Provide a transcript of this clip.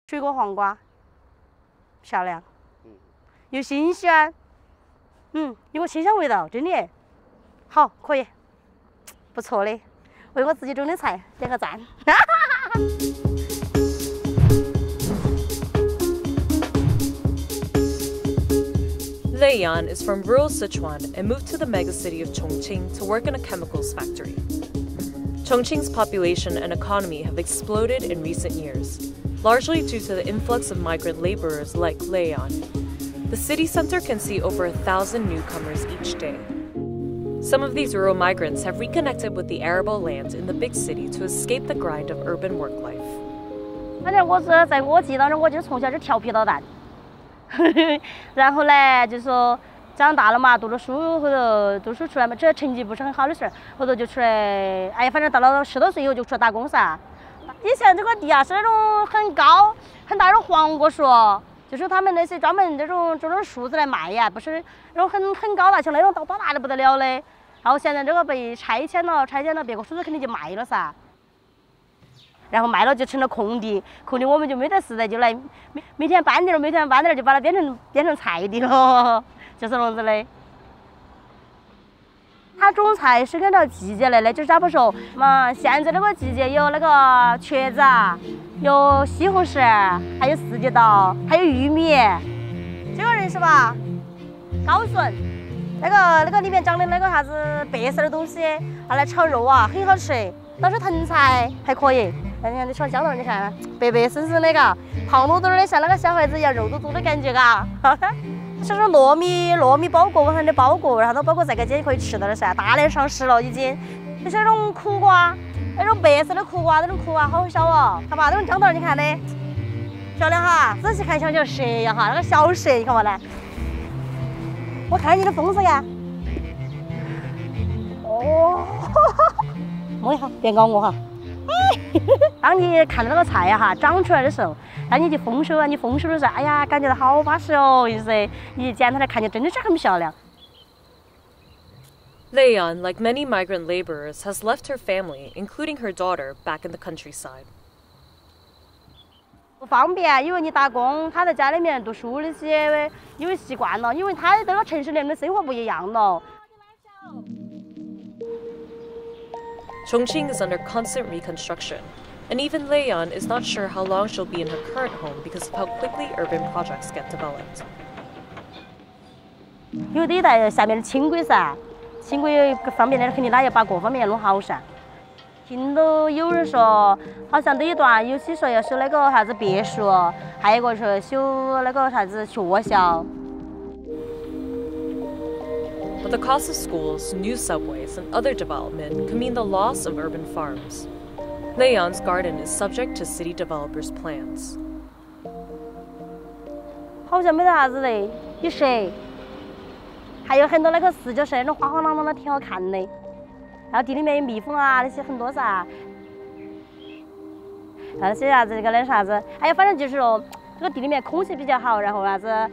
水果黄瓜，漂亮，又新鲜，有个清香味道，真的好，可以，不错的，为我自己种的菜点个赞。Lei Yan is from rural Sichuan and moved to the megacity of Chongqing to work in a chemicals factory. Chongqing's population and economy have exploded in recent years, largely due to the influx of migrant laborers like Lei Yan. The city center can see over 1,000 newcomers each day. Some of these rural migrants have reconnected with the arable land in the big city to escape the grind of urban work life. 反正我是在我记忆当中，我就是从小就调皮捣蛋。然后呢，就说长大了嘛，读了书，后头读书出来嘛，这成绩不是很好的时候，后头就出来，哎，反正到了10多岁以后就出来打工噻。以前这个地啊是那种很高很大那种黄果树，就是他们那些专门这种树子来卖呀，不是那种很高大，像那种多大的不得了的。然后现在这个被拆迁了，别个树子肯定就卖了噻。然后卖了就成了空地，我们就没得事的，就来每天搬点就把它变成菜地了，就是那样子的。它种菜是跟着季节来的，就是咋不说嘛？现在这个季节有那个茄子啊，有西红柿，还有四季豆，还有玉米。这个认识吧？高笋，那个里面长的那个啥子白色的东西，拿来炒肉啊，很好吃。倒是藤菜还可以。你看，你炒姜头，你看白生的嘎，胖嘟嘟的，像那个小孩子一样肉嘟嘟的感觉嘎。是种糯米包裹，我看的包裹，然后包裹再给煎可以吃到的噻，大量上市了已经。就是那种苦瓜，那种白色的苦瓜，那种苦瓜好小哦，看吧，那种姜头你看的，漂亮哈，仔细看像蛇一样哈，那个小蛇你看嘛来。我看你的风色呀。哦，摸一下，别咬我哈。当你看到那个菜呀哈长出来的时候，当你去丰收啊，你丰收的时候，哎呀，感觉到好巴适哦，就是你捡它来看，就真的是很漂亮。Lei Yan, like many migrant laborers, has left her family, including her daughter, back in the countryside. 不方便，因为你打工，他在家里面读书那些，因为习惯了，因为他这个城市里面的生活不一样了。Chongqing is under constant reconstruction, and even Lei Yan is not sure how long she'll be in her current home because of how quickly urban projects get developed. 因为这一带下面的轻轨噻，轻轨方面的肯定他要把各方面弄好噻。听到有人说，好像这一段有些说要修那个啥子别墅，还有一个说修那个啥子学校。But the cost of schools, new subways, and other development could mean the loss of urban farms. Lei Yan's garden is subject to city developers' plans. 好像没得啥子的，有蛇，还有很多那个四脚蛇，那种花花朗朗的，挺好看的。然后地里面有蜜蜂啊，那些很多噻。那些啥子那个那啥子，哎呀，反正就是说这个地里面空气比较好，然后啥子。